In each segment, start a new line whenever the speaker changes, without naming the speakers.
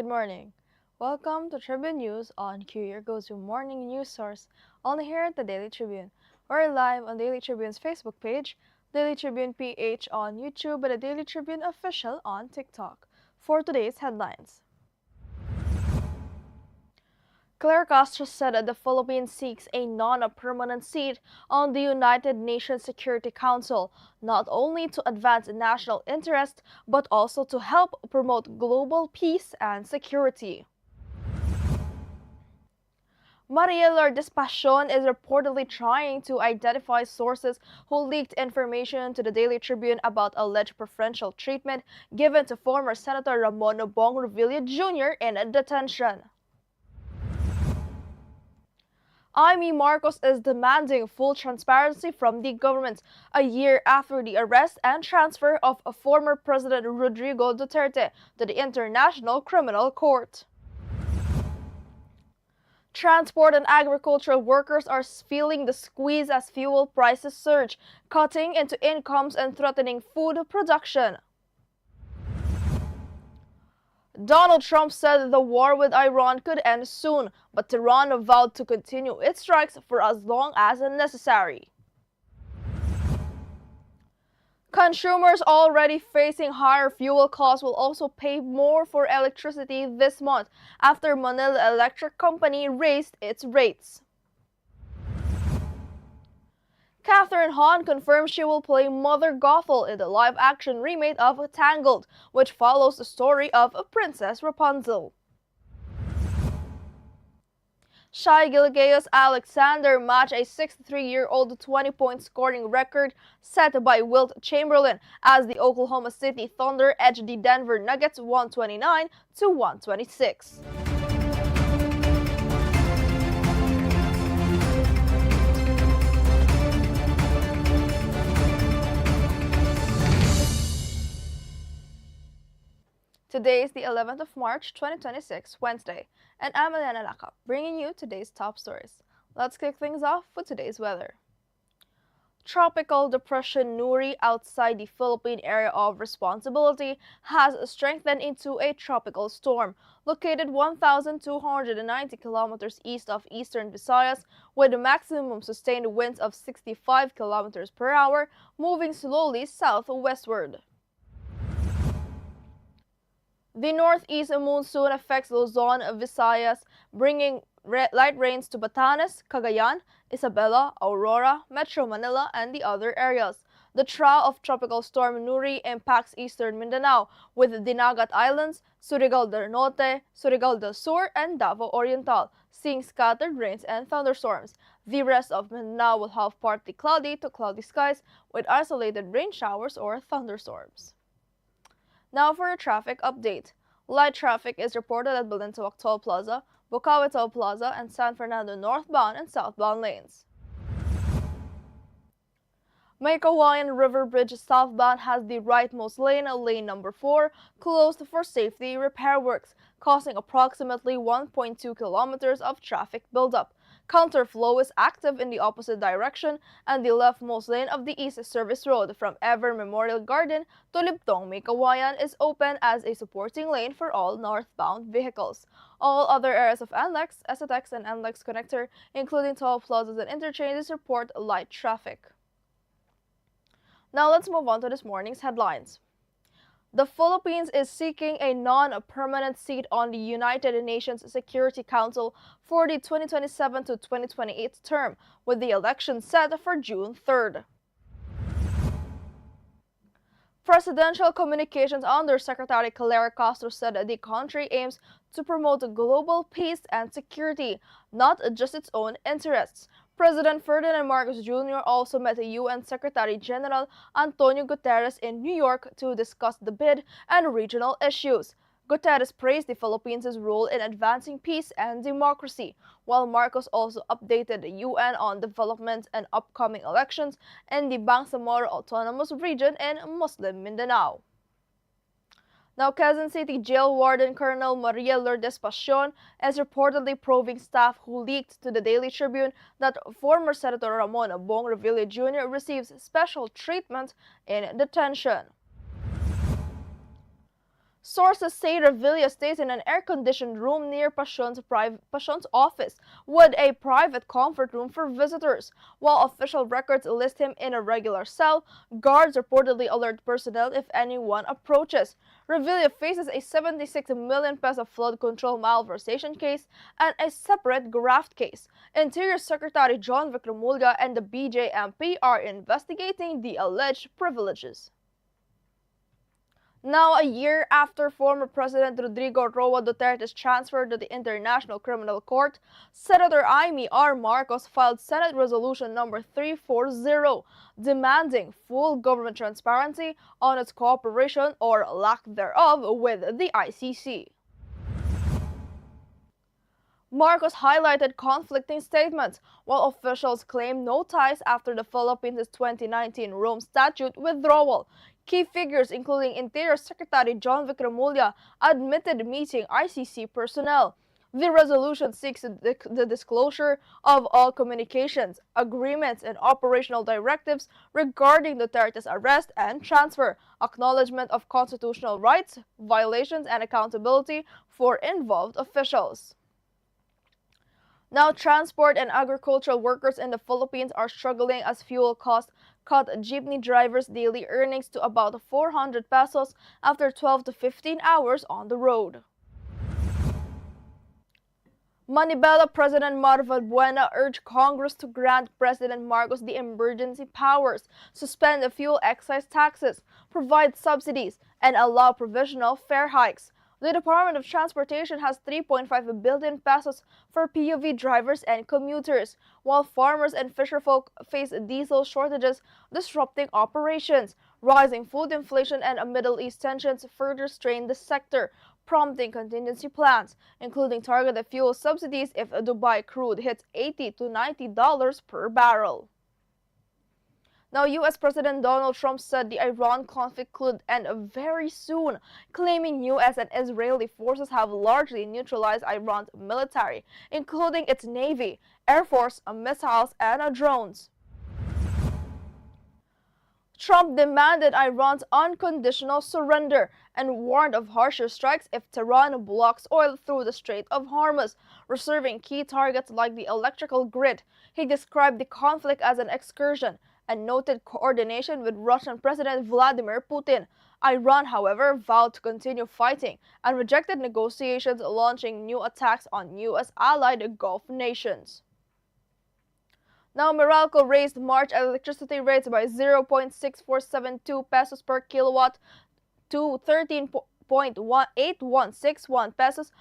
Good morning. Welcome to Tribune News on Q, your go-to morning news source, only here at the Daily Tribune. We're live on Daily Tribune's Facebook page, Daily Tribune PH on YouTube, and the Daily Tribune Official on TikTok. For today's headlines. Claire Castro said that the Philippines seeks a non-permanent seat on the United Nations Security Council, not only to advance national interest, but also to help promote global peace and security. Maria Lourdes Pacion is reportedly trying to identify sources who leaked information to the Daily Tribune about alleged preferential treatment given to former Senator Ramon Bong Revilla Jr. in detention. Amy Marcos is demanding full transparency from the government a year after the arrest and transfer of former President Rodrigo Duterte to the International Criminal Court. Transport and agricultural workers are feeling the squeeze as fuel prices surge, cutting into incomes and threatening food production. Donald Trump said the war with Iran could end soon, but Tehran vowed to continue its strikes for as long as necessary. Consumers already facing higher fuel costs will also pay more for electricity this month after Manila Electric Company raised its rates. Catherine Hahn confirms she will play Mother Gothel in the live-action remake of Tangled, which follows the story of Princess Rapunzel. Shai Gilgeous Alexander matched a 63-year-old 20-point scoring record set by Wilt Chamberlain as the Oklahoma City Thunder edged the Denver Nuggets 129-126. Today is the 11th of March 2026, Wednesday, and I'm Eliana Lacap, bringing you today's top stories. Let's kick things off with today's weather. Tropical Depression Nuri outside the Philippine area of responsibility has strengthened into a tropical storm, located 1,290 kilometers east of eastern Visayas, with maximum sustained winds of 65 kilometers per hour, moving slowly southwestward. The northeast monsoon affects Luzon, Visayas, bringing light rains to Batanes, Cagayan, Isabela, Aurora, Metro Manila, and the other areas. The trough of Tropical Storm Nuri impacts eastern Mindanao, with Dinagat Islands, Surigao del Norte, Surigao del Sur, and Davao Oriental, seeing scattered rains and thunderstorms. The rest of Mindanao will have partly cloudy to cloudy skies, with isolated rain showers or thunderstorms. Now for a traffic update. Light traffic is reported at Balintawak Toll Plaza, Bukawi Toll Plaza, and San Fernando northbound and southbound lanes. May Kawayan River Bridge southbound has the rightmost lane, lane number 4, closed for safety repair works, causing approximately 1.2 kilometers of traffic buildup. Counterflow is active in the opposite direction, and the leftmost lane of the East Service Road from Ever Memorial Garden to Libtong May Kawayan is open as a supporting lane for all northbound vehicles. All other areas of NLEX, SATEX, and NLEX connector, including toll plazas and interchanges, report light traffic. Now let's move on to this morning's headlines. The Philippines is seeking a non-permanent seat on the United Nations Security Council for the 2027 to 2028 term, with the election set for June 3rd. Presidential Communications Undersecretary Claire Castro said that the country aims to promote global peace and security, not just its own interests. President Ferdinand Marcos Jr. also met UN Secretary General Antonio Guterres in New York to discuss the bid and regional issues. Guterres praised the Philippines' role in advancing peace and democracy, while Marcos also updated the UN on developments and upcoming elections in the Bangsamoro Autonomous Region in Muslim Mindanao. Now, Quezon City Jail Warden Colonel Maria Lourdes Pacion is reportedly probing staff who leaked to the Daily Tribune that former Senator Ramon Bong Revilla Jr. receives special treatment in detention. Sources say Revilla stays in an air-conditioned room near Pasion's office, with a private comfort room for visitors. While official records list him in a regular cell, guards reportedly alert personnel if anyone approaches. Revilla faces a 76 million peso flood control malversation case and a separate graft case. Interior Secretary John Vicramulga and the BJMP are investigating the alleged privileges. Now, a year after former President Rodrigo Roa Duterte's transfer to the International Criminal Court, Senator Amy R. Marcos filed Senate Resolution number 340, demanding full government transparency on its cooperation or lack thereof with the ICC. Marcos highlighted conflicting statements, while officials claim no ties after the Philippines' 2019 Rome Statute withdrawal. Key figures, including Interior Secretary John Vicramulga, admitted meeting ICC personnel. The resolution seeks the disclosure of all communications, agreements, and operational directives regarding Duterte's arrest and transfer, acknowledgement of constitutional rights, violations, and accountability for involved officials. Now, transport and agricultural workers in the Philippines are struggling as fuel costs cut jeepney drivers' daily earnings to about 400 pesos after 12 to 15 hours on the road. Manibela President Mar Valbuena urged Congress to grant President Marcos the emergency powers, suspend the fuel excise taxes, provide subsidies, and allow provisional fare hikes. The Department of Transportation has 3.5 billion pesos for PUV drivers and commuters, while farmers and fisherfolk face diesel shortages disrupting operations. Rising food inflation and Middle East tensions further strain the sector, prompting contingency plans, including targeted fuel subsidies if Dubai crude hits $80 to $90 per barrel. Now, U.S. President Donald Trump said the Iran conflict could end very soon, claiming U.S. and Israeli forces have largely neutralized Iran's military, including its navy, air force, missiles, and drones. Trump demanded Iran's unconditional surrender and warned of harsher strikes if Tehran blocks oil through the Strait of Hormuz, reserving key targets like the electrical grid. He described the conflict as an excursion and noted coordination with Russian President Vladimir Putin. Iran, however, vowed to continue fighting and rejected negotiations, launching new attacks on U.S. allied Gulf nations. Now, Meralco raised March electricity rates by 0.6472 pesos per kilowatt to 13.8161 pesos,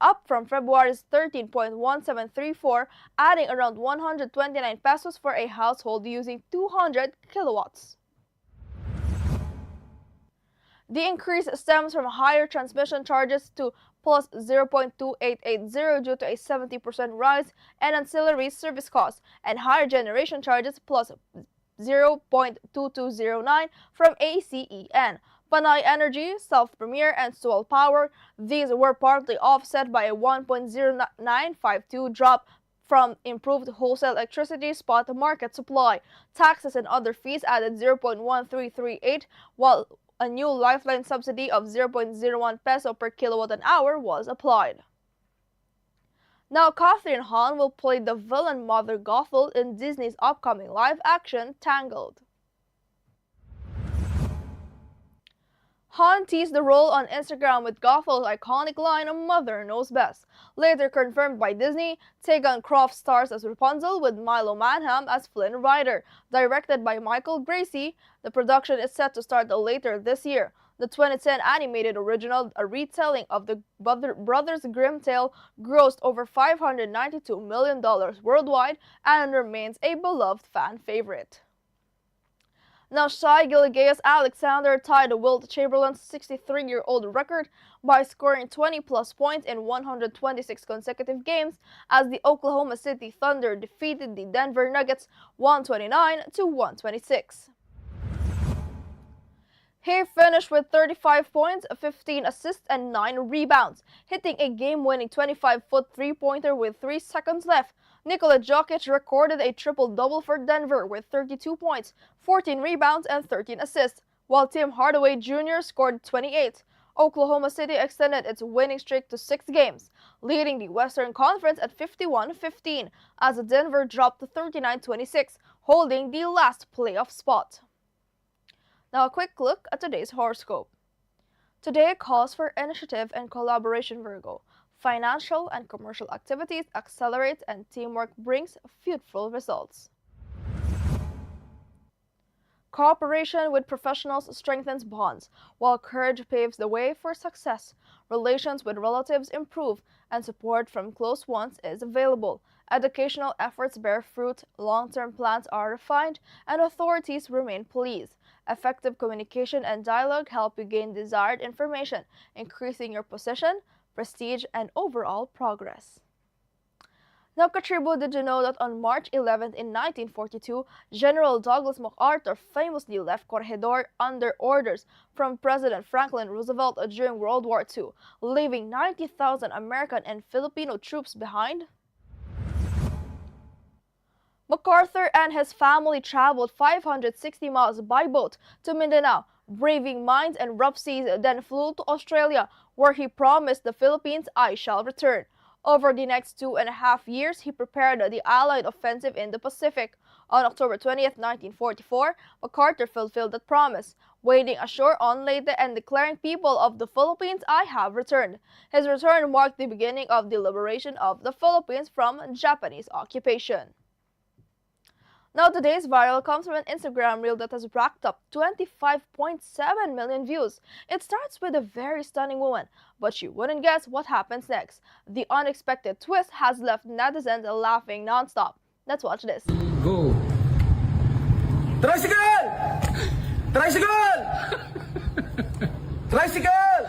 up from February's 13.1734, adding around 129 pesos for a household using 200 kilowatts. The increase stems from higher transmission charges to plus 0.2880 due to a 70% rise in ancillary service costs, and higher generation charges plus 0.2209 from ACEN. Panay Energy, South Premier, and Sual Power, these were partly offset by a 1.0952 drop from improved wholesale electricity spot market supply. Taxes and other fees added 0.1338, while a new lifeline subsidy of 0.01 peso per kilowatt an hour was applied. Now, Catherine Hahn will play the villain Mother Gothel in Disney's upcoming live-action Tangled. Hahn teased the role on Instagram with Gothel's iconic line, "Mother knows best." Later confirmed by Disney, Tegan Croft stars as Rapunzel with Milo Manham as Flynn Rider. Directed by Michael Gracie, the production is set to start later this year. The 2010 animated original, a retelling of the Brothers Grimm tale, grossed over $592 million worldwide and remains a beloved fan favorite. Now, Shai Gilgeous-Alexander tied Wilt Chamberlain's 63-year-old record by scoring 20-plus points in 126 consecutive games as the Oklahoma City Thunder defeated the Denver Nuggets 129 to 126. He finished with 35 points, 15 assists, and 9 rebounds, hitting a game-winning 25-foot three-pointer with 3 seconds left. Nikola Jokic recorded a triple-double for Denver with 32 points, 14 rebounds, and 13 assists, while Tim Hardaway Jr. scored 28. Oklahoma City extended its winning streak to 6 games, leading the Western Conference at 51-15 as Denver dropped to 39-26, holding the last playoff spot. Now a quick look at today's horoscope. Today calls for initiative and collaboration, Virgo. Financial and commercial activities accelerate and teamwork brings fruitful results. Cooperation with professionals strengthens bonds, while courage paves the way for success. Relations with relatives improve, and support from close ones is available. Educational efforts bear fruit, long-term plans are refined, and authorities remain pleased. Effective communication and dialogue help you gain desired information, increasing your position, prestige, and overall progress. Now, Tribune, did you know that on March 11 in 1942, General Douglas MacArthur famously left Corregidor under orders from President Franklin Roosevelt during World War II, leaving 90,000 American and Filipino troops behind? MacArthur and his family traveled 560 miles by boat to Mindanao, braving mines and rough seas, then flew to Australia, where he promised the Philippines, "I shall return." Over the next 2.5 years, he prepared the Allied offensive in the Pacific. On October 20, 1944, MacArthur fulfilled that promise, wading ashore on Leyte and declaring, "People of the Philippines, I have returned." His return marked the beginning of the liberation of the Philippines from Japanese occupation. Now, today's viral comes from an Instagram reel that has racked up 25.7 million views. It starts with a very stunning woman, but you wouldn't guess what happens next. The unexpected twist has left netizens laughing nonstop. Let's watch this.
Go! Tricycle! Tricycle! Tricycle!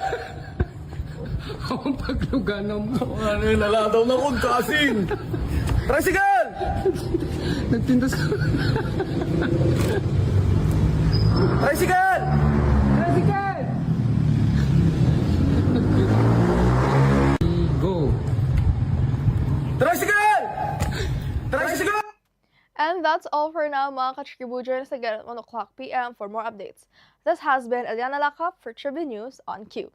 Ang pagluganan mo.
Ano yun, naladaw na kong kasing! Tricycle!
Nagtinda sa...
Tricycle!
Tricycle! Go!
Tricycle! Tricycle!
And that's all for now, mga ka-Tribu. Join us again at 1 o'clock p.m. for more updates. This has been Eliana Lacap for Tribune News on Q.